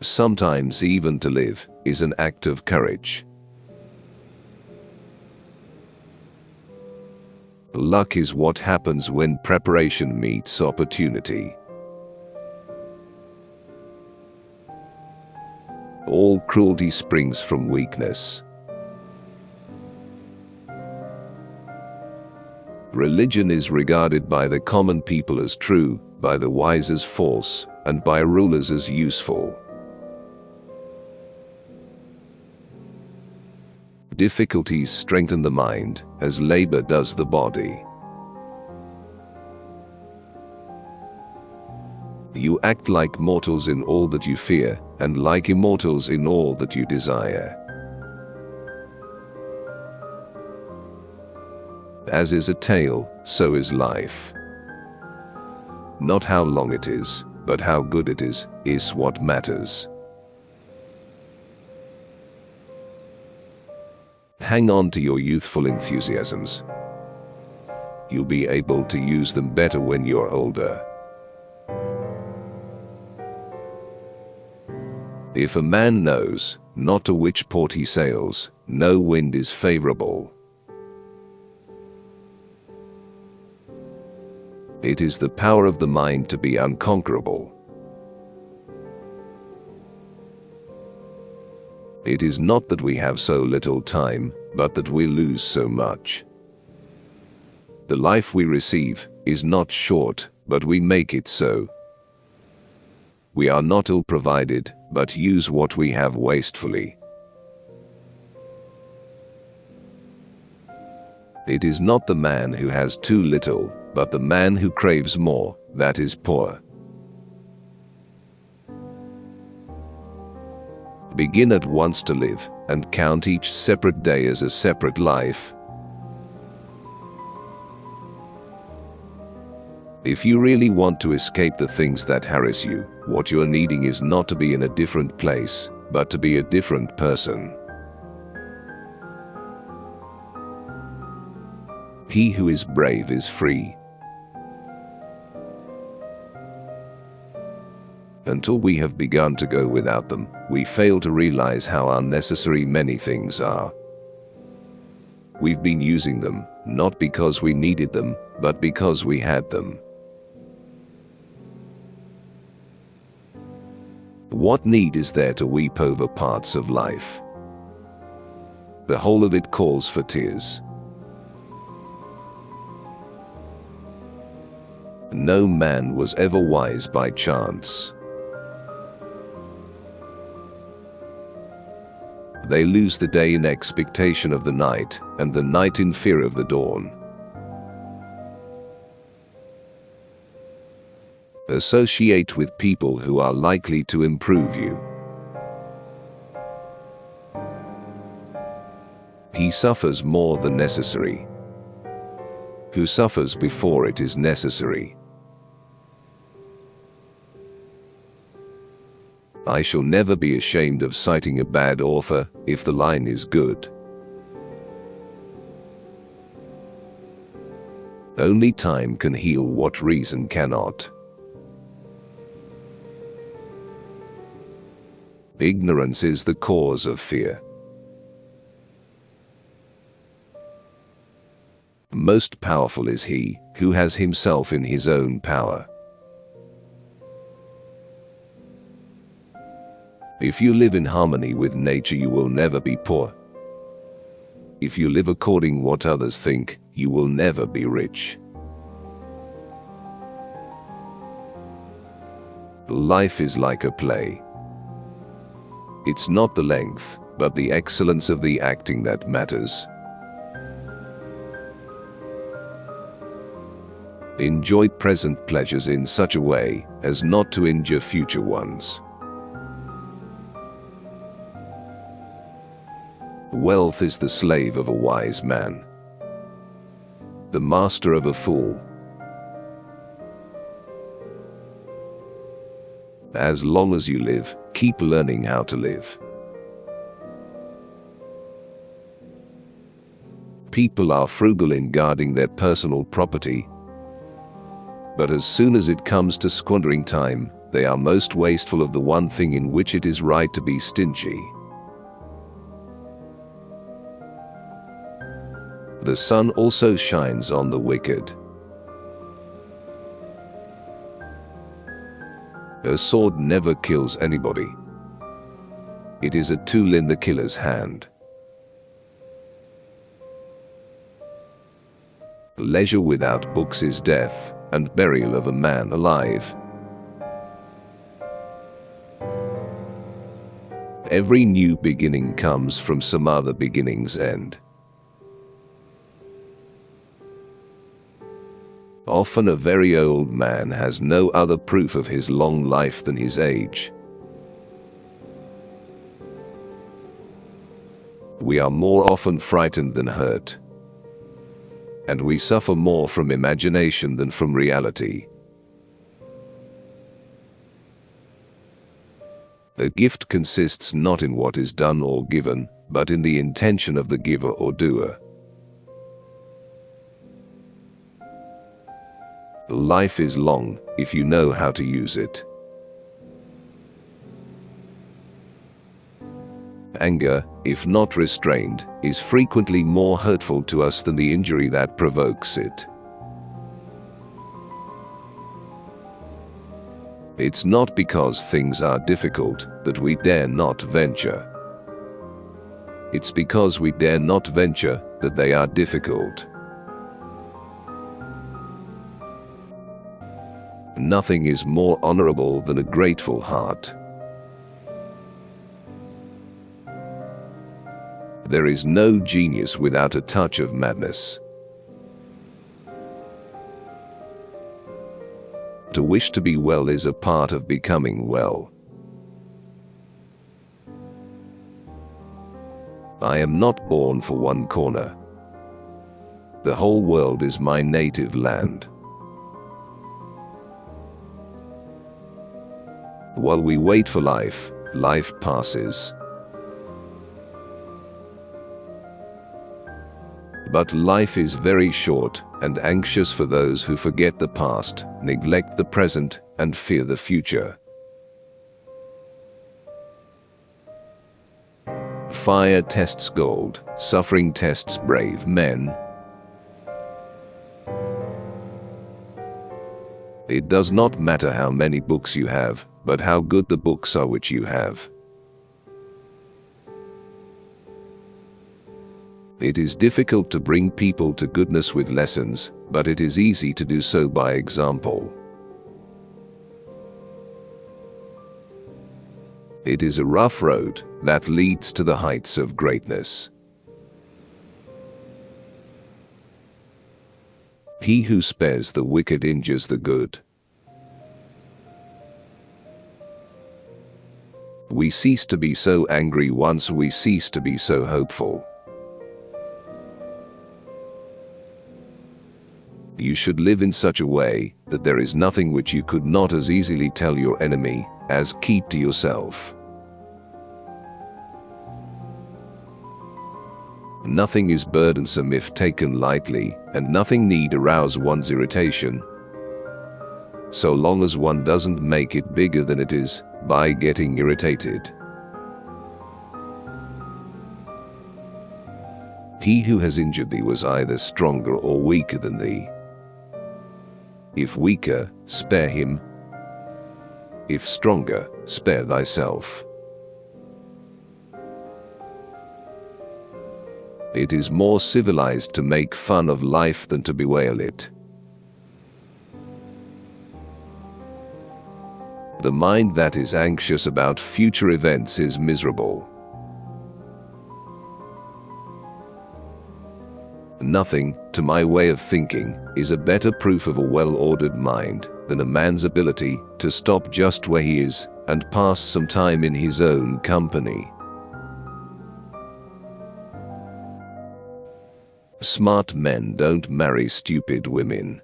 Sometimes even to live is an act of courage. Luck is what happens when preparation meets opportunity. All cruelty springs from weakness. Religion is regarded by the common people as true, by the wise as false, and by rulers as useful. Difficulties strengthen the mind, as labor does the body. You act like mortals in all that you fear, and like immortals in all that you desire. As is a tale, so is life. Not how long it is, but how good it is what matters. Hang on to your youthful enthusiasms. You'll be able to use them better when you're older. If a man knows not to which port he sails, no wind is favorable. It is the power of the mind to be unconquerable. It is not that we have so little time, but that we lose so much. The life we receive is not short, but we make it so. We are not ill provided, but use what we have wastefully. It is not the man who has too little, but the man who craves more, that is poor. Begin at once to live, and count each separate day as a separate life. If you really want to escape the things that harass you, what you're needing is not to be in a different place, but to be a different person. He who is brave is free. Until we have begun to go without them, we fail to realize how unnecessary many things are. We've been using them, not because we needed them, but because we had them. What need is there to weep over parts of life? The whole of it calls for tears. No man was ever wise by chance. They lose the day in expectation of the night, and the night in fear of the dawn. Associate with people who are likely to improve you. He suffers more than necessary, who suffers before it is necessary. I shall never be ashamed of citing a bad author, if the line is good. Only time can heal what reason cannot. Ignorance is the cause of fear. Most powerful is he who has himself in his own power. If you live in harmony with nature, you will never be poor. If you live according to what others think, you will never be rich. Life is like a play. It's not the length, but the excellence of the acting that matters. Enjoy present pleasures in such a way as not to injure future ones. Wealth is the slave of a wise man, the master of a fool. As long as you live, keep learning how to live. People are frugal in guarding their personal property, but as soon as it comes to squandering time, they are most wasteful of the one thing in which it is right to be stingy. The sun also shines on the wicked. A sword never kills anybody. It is a tool in the killer's hand. Leisure without books is death, and burial of a man alive. Every new beginning comes from some other beginning's end. Often a very old man has no other proof of his long life than his age. We are more often frightened than hurt, and we suffer more from imagination than from reality. A gift consists not in what is done or given, but in the intention of the giver or doer. Life is long if you know how to use it. Anger, if not restrained, is frequently more hurtful to us than the injury that provokes it. It's not because things are difficult that we dare not venture. It's because we dare not venture that they are difficult. Nothing is more honorable than a grateful heart. There is no genius without a touch of madness. To wish to be well is a part of becoming well. I am not born for one corner. The whole world is my native land. While we wait for life, life passes. But life is very short and anxious for those who forget the past, neglect the present, and fear the future. Fire tests gold, suffering tests brave men. It does not matter how many books you have, but how good the books are which you have. It is difficult to bring people to goodness with lessons, but it is easy to do so by example. It is a rough road that leads to the heights of greatness. He who spares the wicked injures the good. We cease to be so angry once we cease to be so hopeful. You should live in such a way that there is nothing which you could not as easily tell your enemy as keep to yourself. Nothing is burdensome if taken lightly, and nothing need arouse one's irritation, so long as one doesn't make it bigger than it is by getting irritated. He who has injured thee was either stronger or weaker than thee. If weaker, spare him. If stronger, spare thyself. It is more civilized to make fun of life than to bewail it. The mind that is anxious about future events is miserable. Nothing, to my way of thinking, is a better proof of a well-ordered mind than a man's ability to stop just where he is and pass some time in his own company. Smart men don't marry stupid women.